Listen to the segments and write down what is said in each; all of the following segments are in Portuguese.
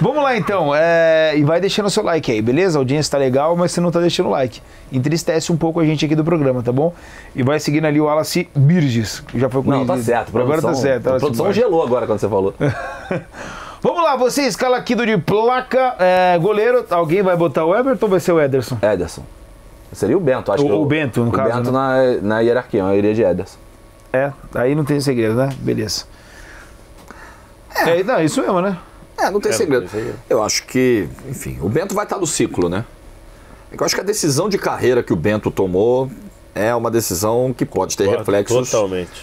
Vamos lá então, e vai deixando o seu like aí, beleza? A audiência tá legal, mas você não tá deixando o like. Entristece um pouco a gente aqui do programa, tá bom? E vai seguindo ali o Wallace Birges, que já foi corrigido. Não, tá certo. Agora tá certo. A produção gelou agora quando você falou. Vamos lá, você escala aqui do de placa, goleiro, alguém vai botar o Everton ou vai ser o Ederson? Ederson. Seria o Bento, acho que o Bento, no caso. O Bento né? na hierarquia, eu iria de Ederson. Aí não tem segredo, né? Beleza. Não, isso mesmo, né? Não tem segredo. Eu acho que, enfim, o Bento vai estar no ciclo, né? Eu acho que a decisão de carreira que o Bento tomou é uma decisão que pode ter reflexos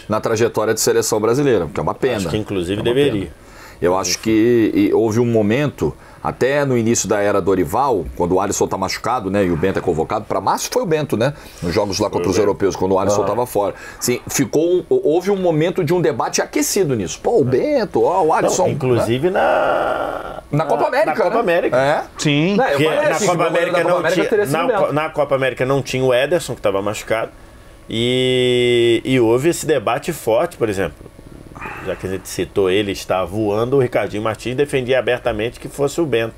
na trajetória de seleção brasileira, que é uma pena. Acho que inclusive deveria. Eu acho que houve um momento, até no início da era Dorival, quando o Alisson tá machucado, né, e o Bento é convocado para março, foi o Bento, né, nos jogos lá contra os europeus, quando o Alisson tava fora. Sim, houve um momento de um debate aquecido nisso. Pô, o Bento, o Alisson. Não, inclusive né? na Copa América. Na Copa América. Sim. Não, na Copa América não tinha o Ederson, que estava machucado. E houve esse debate forte, por exemplo. Já que a gente citou ele, está voando, o Ricardinho Martins defendia abertamente que fosse o Bento.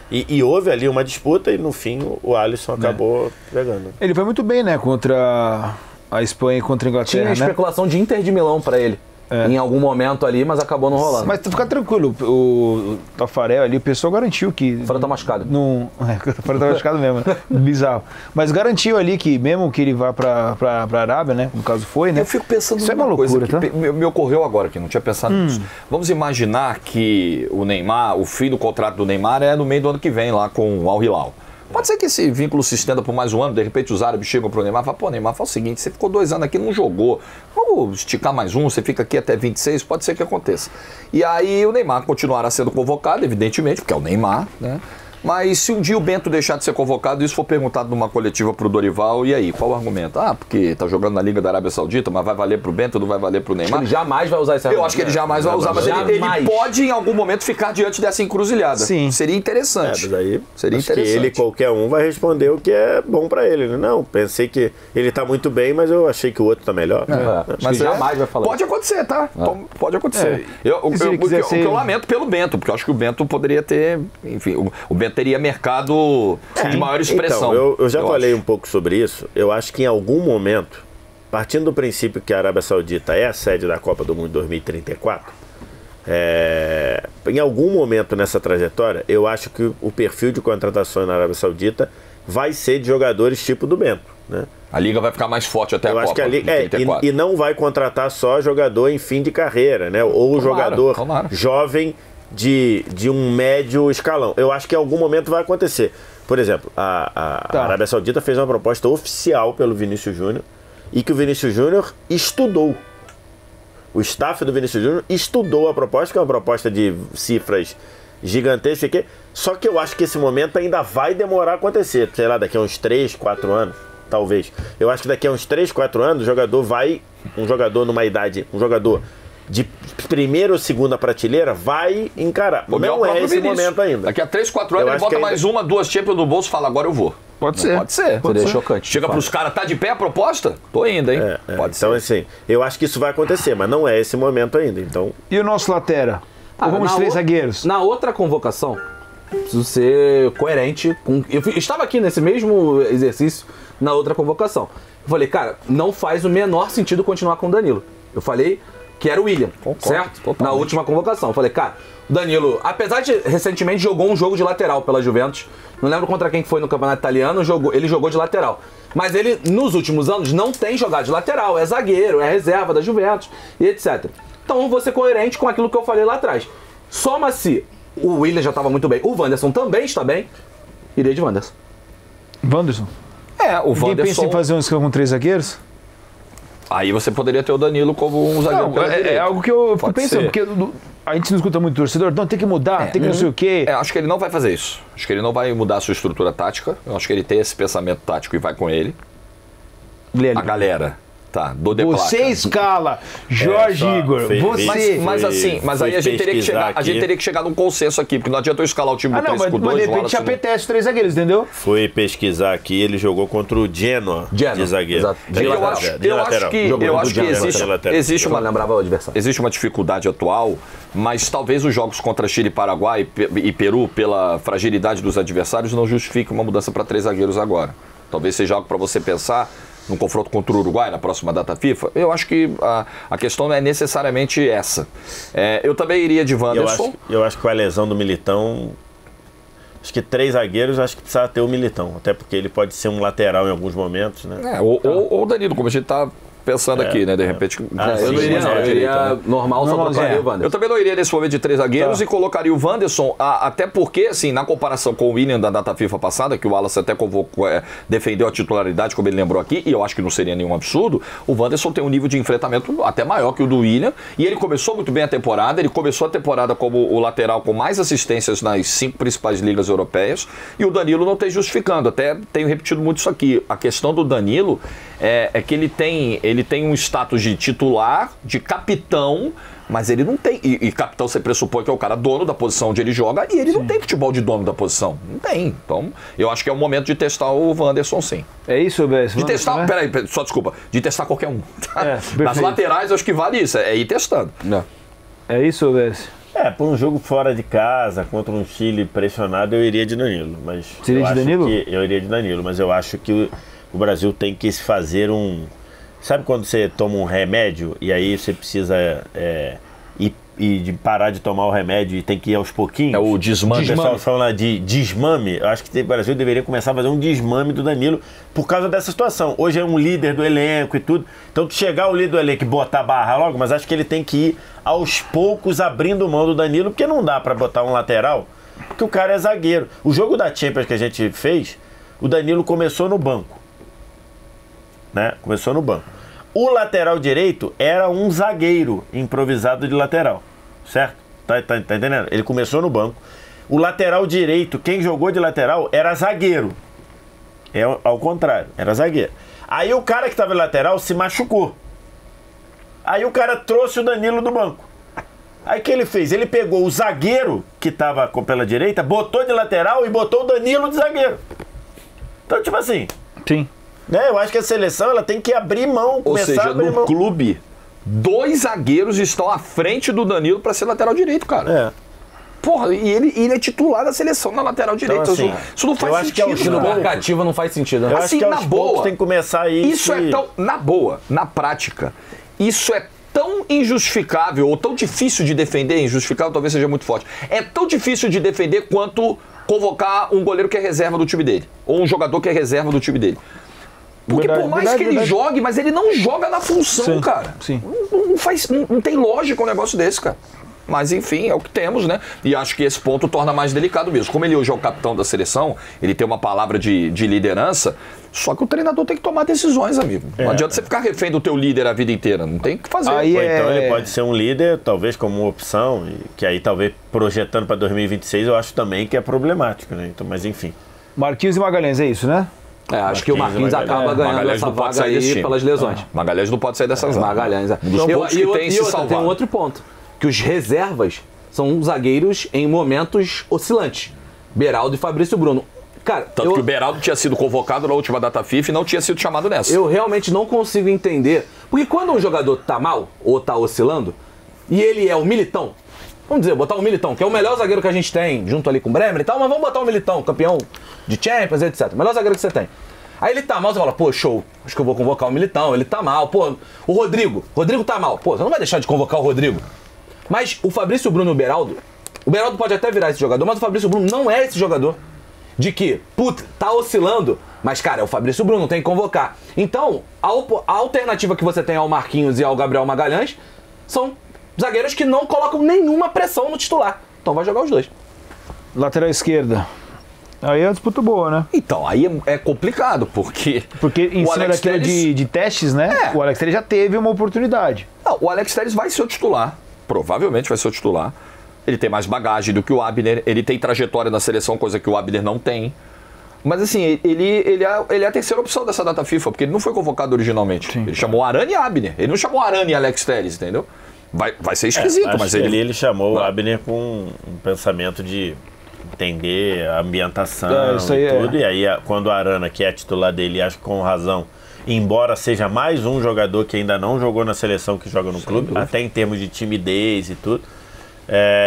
E houve ali uma disputa e no fim o Alisson acabou pegando. Ele foi muito bem, né, contra a Espanha e contra a Inglaterra, Tinha especulação de Inter de Milão para ele. Em algum momento ali, mas acabou não rolando. Mas fica tranquilo, o Tafarel ali, o pessoal garantiu que... O Tafarel tá machucado. O Tafarel tá machucado mesmo, né? Bizarro. Mas garantiu ali que mesmo que ele vá pra Arábia, né? No caso foi, né? Eu fico pensando isso é uma loucura, coisa que me ocorreu agora, que não tinha pensado nisso. Vamos imaginar que o Neymar, o fim do contrato do Neymar é no meio do ano que vem, lá com o Al Hilal. Pode ser que esse vínculo se estenda por mais um ano, de repente os árabes chegam pro Neymar e falam, pô, Neymar, fala o seguinte, você ficou 2 anos aqui, não jogou, vamos esticar mais um, você fica aqui até 26, pode ser que aconteça. E aí o Neymar continuará sendo convocado, evidentemente, porque é o Neymar, né? Mas se um dia o Bento deixar de ser convocado, isso for perguntado numa coletiva pro Dorival, e aí, qual o argumento? Porque tá jogando na Liga da Arábia Saudita, mas vai valer pro Bento, não vai valer pro Neymar? Ele jamais vai usar esse argumento. Eu acho que ele jamais vai usar, mas ele pode em algum momento ficar diante dessa encruzilhada. Sim. Seria interessante. Mas aí, seria acho interessante. que ele, qualquer um, vai responder o que é bom pra ele. Né? Não, pensei que ele tá muito bem, mas eu achei que o outro tá melhor. Mas jamais vai falar. Pode acontecer, tá? Pode acontecer. O que eu lamento pelo Bento, porque eu acho que o Bento poderia ter, enfim, o Bento teria mercado de maior expressão. Então, eu já falei um pouco sobre isso. Eu acho que em algum momento, partindo do princípio que a Arábia Saudita é a sede da Copa do Mundo 2034, em algum momento nessa trajetória, eu acho que o perfil de contratação na Arábia Saudita vai ser de jogadores tipo do Bento, né? A Liga vai ficar mais forte até a Copa. Eu acho que a Liga, e não vai contratar só jogador em fim de carreira, né? Ou jogador jovem de um médio escalão. Eu acho que em algum momento vai acontecer. Por exemplo, a Arábia Saudita fez uma proposta oficial pelo Vinícius Júnior e que o Vinícius Júnior estudou. O staff do Vinícius Júnior estudou a proposta, que é uma proposta de cifras gigantescas. Só que eu acho que esse momento ainda vai demorar a acontecer. Sei lá, daqui a uns 3, 4 anos, talvez. Eu acho que daqui a uns 3, 4 anos, um jogador numa idade, um jogador de primeira ou segunda prateleira vai encarar. Não é esse momento ainda. Daqui a 3, 4 anos ele bota mais 1, 2 Champions no bolso e fala, agora eu vou. Pode ser. Seria chocante. Chega pros caras, tá de pé a proposta? Tô indo, hein? Pode ser. Então, assim, eu acho que isso vai acontecer, mas não é esse momento ainda. Então... E o nosso latera? Vamos 3 zagueiros? Na outra convocação, preciso ser coerente com... Eu estava aqui nesse mesmo exercício na outra convocação. Eu falei, cara, não faz o menor sentido continuar com o Danilo. Eu falei que era o William, certo? Totalmente. Na última convocação. Eu falei, cara, o Danilo, apesar de recentemente jogou um jogo de lateral pela Juventus, não lembro contra quem que foi no campeonato italiano, ele jogou de lateral. Mas ele, nos últimos anos, não tem jogado de lateral, é zagueiro, é reserva da Juventus e etc. Então eu vou ser coerente com aquilo que eu falei lá atrás. Soma-se, o William já estava muito bem, o Wanderson também está bem, irei de Wanderson. Wanderson? O Wanderson... Ninguém pensa em fazer um esquema com 3 zagueiros? Aí você poderia ter o Danilo como um zagueiro. Não, é algo que eu fico pensando, porque a gente não escuta muito torcedor, então tem que mudar, tem que não sei o quê. Acho que ele não vai fazer isso. Acho que ele não vai mudar a sua estrutura tática. Eu acho que ele tem esse pensamento tático e vai com ele. A galera. Tá, dou de Você placa. escala Jorge Igor. Você. Mas aí a gente teria que chegar num consenso aqui, porque não adianta eu escalar o time do 3 com 2. Mas de repente apetece 3 zagueiros, entendeu? Fui pesquisar aqui, ele jogou contra o Genoa de zagueiro. Exato. Eu acho que existe uma dificuldade atual, mas talvez os jogos contra Chile, Paraguai e Peru, pela fragilidade dos adversários, não justifiquem uma mudança para 3 zagueiros agora. Talvez seja algo para você pensar num confronto contra o Uruguai na próxima data FIFA. Eu acho que a questão não é necessariamente essa. Eu também iria de Wanderson. Eu acho que com a lesão do Militão, acho que 3 zagueiros, acho que precisa ter o Militão. Até porque ele pode ser um lateral em alguns momentos, né? Ou o Danilo, como a gente está pensando aqui, né? De repente. Eu não iria, não. Eu iria normal, só trocaria o Wanderson. Eu também não iria nesse momento de 3 zagueiros e colocaria o Wanderson, até porque, assim, na comparação com o William da data FIFA passada, que o Wallace até defendeu a titularidade, como ele lembrou aqui, e eu acho que não seria nenhum absurdo, o Wanderson tem um nível de enfrentamento até maior que o do William, e ele começou muito bem a temporada, ele começou a temporada como o lateral com mais assistências nas 5 principais ligas europeias, e o Danilo não tem justificando, até tenho repetido muito isso aqui. A questão do Danilo é que ele tem um status de titular, de capitão, mas ele não tem. E capitão você pressupõe que é o cara dono da posição onde ele joga, e ele não tem futebol de dono da posição. Não tem. Então, eu acho que é o momento de testar o Wanderson, sim. É isso, Bess? De testar, né? Peraí, só desculpa. De testar qualquer um. Nas laterais, eu acho que vale isso. É ir testando. É isso, Bess? Por um jogo fora de casa, contra um Chile pressionado, eu iria de Danilo. Mas seria de Danilo? Eu iria de Danilo, mas eu acho que o Brasil tem que se fazer um... Sabe quando você toma um remédio e aí você precisa parar de tomar o remédio e tem que ir aos pouquinhos? É o desmame. O pessoal fala de desmame. Eu acho que o Brasil deveria começar a fazer um desmame do Danilo por causa dessa situação. Hoje é um líder do elenco e tudo. Então, chegar o líder do elenco e botar a barra logo, mas acho que ele tem que ir aos poucos abrindo mão do Danilo, porque não dá para botar um lateral, porque o cara é zagueiro. O jogo da Champions que a gente fez, o Danilo começou no banco. Né? Começou no banco. O lateral direito era um zagueiro improvisado de lateral, certo? Tá entendendo? Ele começou no banco. O lateral direito, quem jogou de lateral era zagueiro. Ao contrário, era zagueiro. Aí o cara que estava de lateral se machucou. Aí o cara trouxe o Danilo do banco. Aí o que ele fez? Ele pegou o zagueiro que estava pela direita, botou de lateral e botou o Danilo de zagueiro. Então, tipo assim... Sim. Eu acho que a seleção ela tem que abrir mão, ou seja, no clube, 2 zagueiros estão à frente do Danilo para ser lateral direito, cara. Porra, e ele é titular da seleção na lateral direita. Então, assim, isso não faz sentido. Eu acho que no marcativo não faz sentido. Eu acho que na boa tem que começar aí. Isso é tão, na boa, na prática, isso é tão injustificável ou tão difícil de defender, injustificável talvez seja muito forte. É tão difícil de defender quanto convocar um goleiro que é reserva do time dele, ou um jogador que é reserva do time dele. Porque por mais que ele jogue, mas ele não joga na função, cara. Sim. Não tem lógica um negócio desse, cara. Mas enfim, é o que temos, né? E acho que esse ponto torna mais delicado mesmo. Como ele hoje é o capitão da seleção, ele tem uma palavra de liderança, só que o treinador tem que tomar decisões, amigo. Não adianta você ficar refém do teu líder a vida inteira, não tem o que fazer. Então ele pode ser um líder, talvez como uma opção, que aí talvez projetando para 2026 eu acho também que é problemático, né? Então, mas enfim. Marquinhos e Magalhães, é isso, né? Acho que o Marquinhos acaba ganhando essa vaga aí pelas lesões. Magalhães não pode sair dessas vagas. Magalhães, tem um outro ponto, que os reservas são zagueiros em momentos oscilantes. Beraldo e Fabrício Bruno. Cara, Tanto que o Beraldo tinha sido convocado na última data FIFA e não tinha sido chamado nessa. Eu realmente não consigo entender. Porque quando um jogador tá mal ou tá oscilando, e ele é o Militão, vamos dizer, botar o Militão, que é o melhor zagueiro que a gente tem, junto ali com o Bremer e tal, mas vamos botar o Militão, campeão de Champions, etc. O melhor zagueiro que você tem. Aí ele tá mal, você fala, pô, show, acho que eu vou convocar o Militão, ele tá mal, pô, o Rodrigo tá mal, pô, você não vai deixar de convocar o Rodrigo. Mas o Fabrício Bruno e o Beraldo pode até virar esse jogador, mas o Fabrício Bruno não é esse jogador. De que, puta, tá oscilando, mas, cara, é o Fabrício Bruno, tem que convocar. Então, a alternativa que você tem ao Marquinhos e ao Gabriel Magalhães são zagueiros que não colocam nenhuma pressão no titular. Então vai jogar os dois. Lateral esquerda. Aí é uma disputa boa, né? Então, aí é complicado, porque em cima daquilo de testes, né? O Alex Telles já teve uma oportunidade. Não, o Alex Telles vai ser o titular. Provavelmente vai ser o titular. Ele tem mais bagagem do que o Abner, ele tem trajetória na seleção, coisa que o Abner não tem. Mas assim, ele é a terceira opção dessa data FIFA, porque ele não foi convocado originalmente. Sim. Ele chamou Arana e Abner. Ele não chamou Arana e Alex Telles, entendeu? Vai ser esquisito, mas ele chamou o Abner com um pensamento de entender a ambientação e tudo. E aí, quando o Arana, que é titular dele, acho que com razão, embora seja mais um jogador que ainda não jogou na seleção que joga no clube, até em termos de timidez e tudo,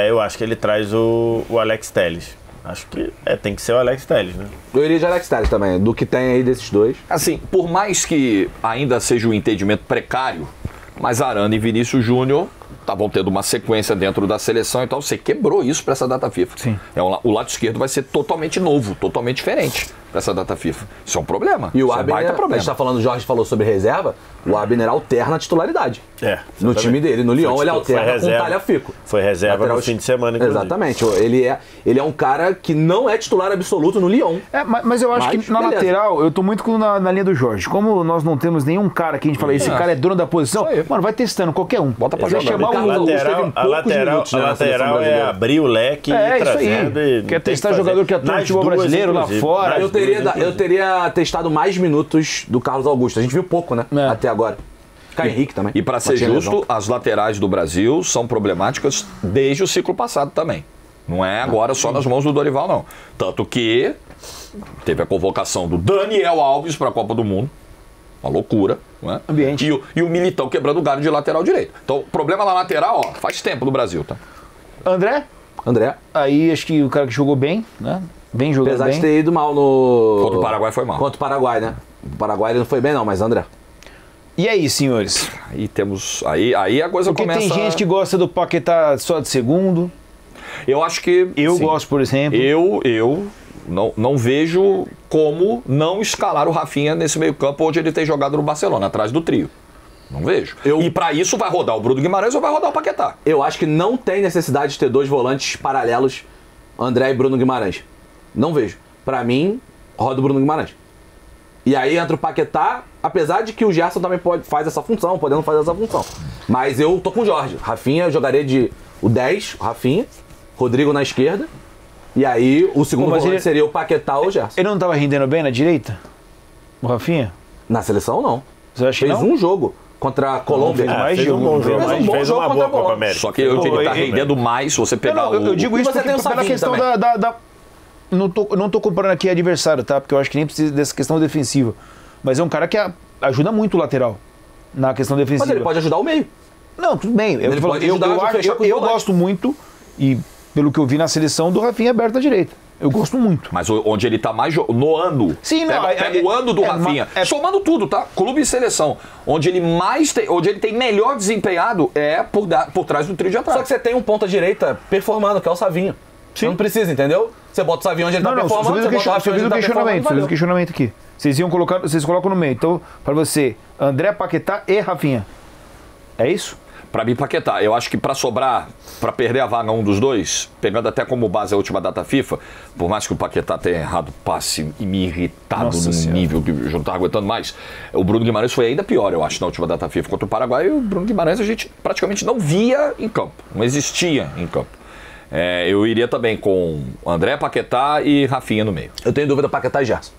eu acho que ele traz o Alex Telles. Acho que tem que ser o Alex Telles, né? Eu iria de Alex Telles também, do que tem aí desses dois. Assim, por mais que ainda seja um entendimento precário, mas Arana e Vinícius Júnior estavam tendo uma sequência dentro da seleção, então você quebrou isso para essa data FIFA. Sim. O lado esquerdo vai ser totalmente novo, totalmente diferente para essa data FIFA. Isso é um problema. E o Abner, a gente tá falando, o Jorge falou sobre reserva, o Abner alterna a titularidade. No time dele, no Lyon, ele alterna com o Talhafico. Foi reserva no fim de semana, inclusive. Exatamente. Ele é um cara que não é titular absoluto no Lyon. Mas eu acho que na lateral, eu tô muito na linha do Jorge. Como nós não temos nenhum cara que a gente fala, esse cara é dono da posição, mano, vai testando qualquer um. Bota pra jogar. A lateral é abrir o leque e trazendo. Quer testar jogador que atua no futebol brasileiro lá fora. Eu teria testado mais minutos do Carlos Augusto. A gente viu pouco, né? Até agora. Caio Henrique também. E para ser justo, as laterais do Brasil são problemáticas desde o ciclo passado também. Não é agora só nas mãos do Dorival, não. Tanto que teve a convocação do Daniel Alves para a Copa do Mundo. Uma loucura, né? Ambiente. E o Militão quebrando o galho de lateral direito. Então, o problema na lateral, faz tempo no Brasil, tá? André? Aí acho que o cara que jogou bem, né? Vem jogando apesar bem. de ter ido mal no... Contra o Paraguai foi mal. Contra o Paraguai, né? O Paraguai ele não foi bem não, mas André. E aí, senhores? Aí temos... Aí a coisa Porque começa... tem gente que gosta do Paquetá só de segundo. Eu acho que... Eu gosto, por exemplo. Eu não vejo como não escalar o Rafinha nesse meio campo onde ele tem jogado no Barcelona, atrás do trio. Não vejo. E para isso vai rodar o Bruno Guimarães ou vai rodar o Paquetá? Eu acho que não tem necessidade de ter dois volantes paralelos, André e Bruno Guimarães. Não vejo. Para mim, roda o Bruno Guimarães. E aí entra o Paquetá, apesar de que o Gerson também podendo fazer essa função. Mas eu tô com o Jorge. Rafinha, eu jogaria de o 10, Rafinha, Rodrigo na esquerda. E aí o segundo volante seria o Paquetá ou o Gerson. Ele não tava rendendo bem na direita? O Rafinha? Na seleção, não. Você acha que fez um jogo contra a Colômbia. Fez um bom jogo. Fez uma boa Copa América. Só que ele tá rendendo mais se você pegar eu digo isso porque pela questão da... Não tô comparando aqui adversário, tá? Porque eu acho que nem precisa dessa questão defensiva. Mas é um cara que ajuda muito o lateral na questão defensiva. Mas ele pode ajudar o meio. Não, tudo bem. Eu gosto muito, e pelo que eu vi na seleção, do Rafinha aberto à direita. Eu gosto muito. Mas onde ele tá mais no ano. Sim, pega o ano do Rafinha. Somando tudo, tá? Clube e seleção. Onde ele tem melhor desempenhado é por trás do trio de atrás. Só que você tem um ponta direita performando, que é o Savinho. Você não precisa, entendeu? Você bota o Savinho onde ele tá performando, você bota o Rafinha onde ele tá performando. Só fiz o questionamento aqui. Vocês colocam no meio. Então, para você, André, Paquetá e Rafinha. É isso? Pra mim, Paquetá. Eu acho que pra sobrar, pra perder a vaga um dos dois, pegando até como base a última data FIFA, por mais que o Paquetá tenha errado passe e me irritado num nível que eu não tava aguentando mais, o Bruno Guimarães foi ainda pior, eu acho, na última data FIFA contra o Paraguai. E o Bruno Guimarães a gente praticamente não via em campo, não existia em campo. Eu iria também com André, Paquetá e Rafinha no meio. Eu tenho dúvida Paquetá e Gerson.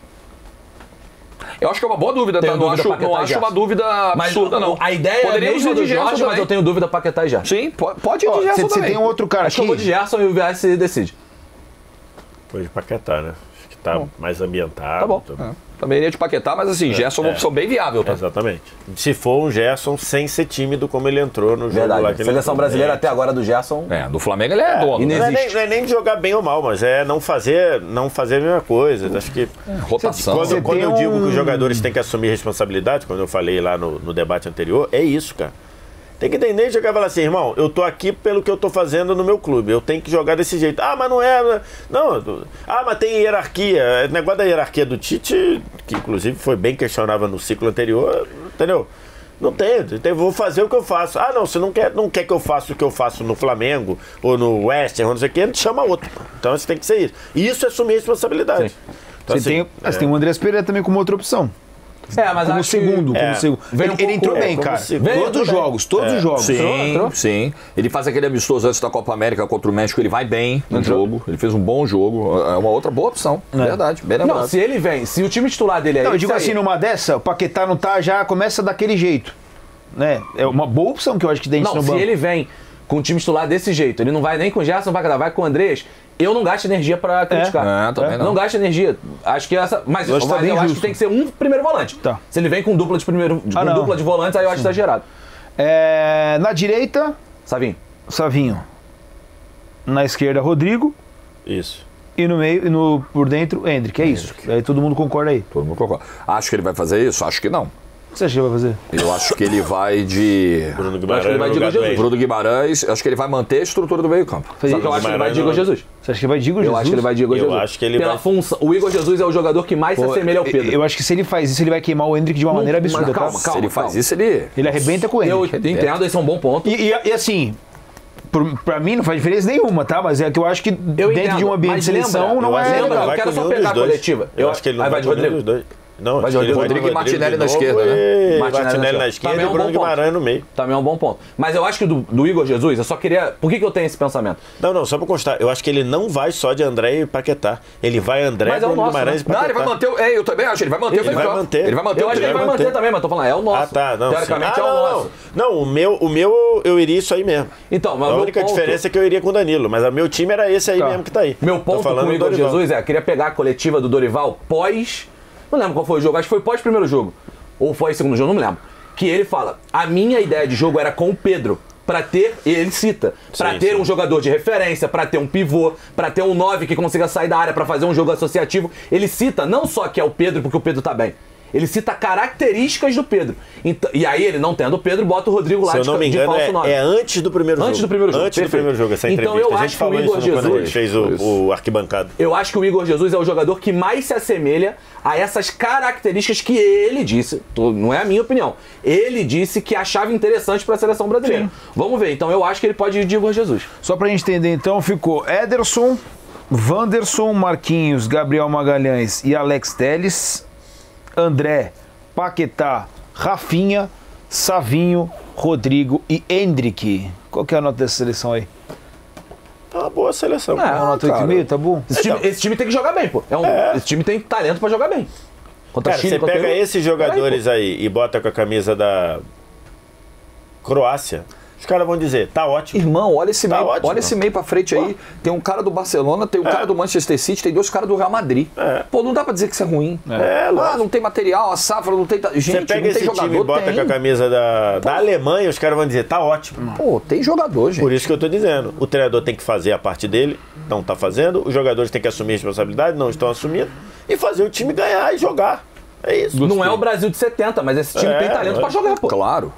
Eu acho que é uma boa dúvida, tá? Não acho uma dúvida absurda, não. A ideia é mesmo do Jorge, mas eu tenho dúvida Paquetá e Gerson. Sim, pode ir de Gerson também. Você tem um outro cara aqui. Acho que eu vou de Gerson e o VS decide. Foi de Paquetá, né? Acho que tá mais ambientado. Tá bom. Também iria de Paquetá, mas assim, Gerson é uma opção bem viável, tá? Exatamente. Se for um Gerson sem ser tímido como ele entrou no jogo lá. Seleção brasileira até agora do Gerson. Do Flamengo ele é dono. Não é nem de jogar bem ou mal, mas é não fazer a mesma coisa. Acho que rotação. Quando eu digo que os jogadores têm que assumir responsabilidade, quando eu falei lá no debate anterior, é isso, cara. Tem que entender e jogar e falar assim, irmão, eu tô aqui pelo que eu tô fazendo no meu clube, eu tenho que jogar desse jeito. Ah, mas não é... Não, mas tem hierarquia. O negócio da hierarquia do Tite, que inclusive foi bem questionável no ciclo anterior, entendeu? Não tem, vou fazer o que eu faço. Ah, não, você não quer que eu faça o que eu faço no Flamengo, ou no West Ham, ou não sei o que, chama outro. Então você tem que ser isso. E isso é assumir a responsabilidade. Então, você tem o Andrés Pereira também como outra opção. mas como segundo. Ele entrou bem, cara. Todos os jogos. Sim. Ele faz aquele amistoso antes da Copa América contra o México, ele vai bem no jogo. Ele fez um bom jogo. É uma outra boa opção. Verdade, bem lembrado. Não, se ele vem, se o time titular dele é eu digo assim, numa dessa, o Paquetá não tá, já começa daquele jeito. Né? É uma boa opção que eu acho que dentro do banco. Se ele vem com o time titular desse jeito, ele não vai nem com o Gerson, vai com o Andrés, eu não gasto energia pra criticar. Também não gasto energia. Acho que essa. Mas eu acho que tem que ser um primeiro volante. Tá. Se ele vem com dupla de dupla de volantes, aí eu acho exagerado. Na direita, Savinho. Na esquerda, Rodrigo. Isso. E no meio, por dentro, Endrick. É isso. Aí todo mundo concorda aí. Todo mundo concorda. Acho que ele vai fazer isso? Acho que não. O que você acha que ele vai fazer? Eu acho que ele vai de... Bruno Guimarães. Bruno Guimarães. Acho que ele vai manter a estrutura do meio campo. Só que eu acho que ele vai de Igor Jesus. Você acha que ele vai de Igor Jesus? Eu acho que ele vai de Igor Jesus. Eu acho que ele Pela função. O Igor Jesus é o jogador que mais se assemelha ao Pedro. Eu acho que se ele faz isso, ele vai queimar o Endrick de uma maneira absurda. Calma. Se ele faz isso, ele arrebenta com o Endrick. Eu entendo, esse é um bom ponto. E assim... Pra mim não faz diferença nenhuma, tá? Mas é que eu acho que dentro de um ambiente de seleção não é legal. Eu quero só pegar a coletiva. Eu acho que ele não vai de Rodrigo. Não, vai de Rodrigo e Martinelli na esquerda, né? Martinelli na esquerda e Bruno Guimarães no meio. Também é um bom ponto. Mas eu acho que do Igor Jesus, eu só queria... Por que eu tenho esse pensamento? Não, só pra constar. Eu acho que ele não vai só de André e Paquetá. Ele vai André, Bruno Guimarães e Paquetá. Não, ele vai manter... eu também acho. Ele vai manter. Ele vai manter. Eu acho que ele vai manter também, mas tô falando, é o nosso. Não. Teoricamente é o nosso. Não, o meu eu iria isso aí mesmo. Então, a única diferença é que eu iria com o Danilo, mas o meu time era esse aí mesmo que tá aí. Meu ponto com o Igor Jesus queria pegar a coletiva do Dorival pós... Não lembro qual foi o jogo, acho que foi pós-primeiro jogo. Ou foi segundo jogo, não me lembro. Que ele fala, a minha ideia de jogo era com o Pedro. Pra ter, ele cita, pra ter um jogador de referência, pra ter um pivô, pra ter um 9 que consiga sair da área pra fazer um jogo associativo. Ele cita não só que é o Pedro porque o Pedro tá bem. Ele cita características do Pedro. Então, e aí ele, não tendo o Pedro, bota o Rodrigo lá de falso 9. É antes do primeiro jogo. Antes do primeiro jogo. Antes do primeiro jogo, essa entrevista. Então eu a gente acho que falou o Igor isso quando a gente Jesus fez o arquibancado. Eu acho que o Igor Jesus é o jogador que mais se assemelha a essas características que ele disse, não é a minha opinião, ele disse que achava interessante para a seleção brasileira. Sim. Vamos ver, então eu acho que ele pode ir de Igor Jesus. Só pra gente entender, então, ficou Ederson, Wanderson, Marquinhos, Gabriel Magalhães e Alex Telles, André, Paquetá, Rafinha, Savinho, Rodrigo e Endrick. Qual que é a nota dessa seleção aí? É uma boa seleção. É uma nota 8,5, tá bom? Esse time tem que jogar bem, pô. Esse time tem talento pra jogar bem. Cara, Chile, você pega esses jogadores aí e bota com a camisa da Croácia, os caras vão dizer, tá ótimo. Irmão, olha esse meio, olha esse meio pra frente aí. Tem um cara do Barcelona, tem um cara do Manchester City, tem 2 caras do Real Madrid. Pô, não dá pra dizer que isso é ruim. Não tem material, a safra não tem... Gente, você pega esse time e bota com a camisa da Alemanha, os caras vão dizer, tá ótimo. Pô, tem jogador, gente. Por isso que eu tô dizendo. O treinador tem que fazer a parte dele, não tá fazendo. Os jogadores têm que assumir a responsabilidade, não estão assumindo. E fazer o time ganhar e jogar. É isso. Não é o Brasil de 70, mas esse time tem talento pra jogar, pô. Claro.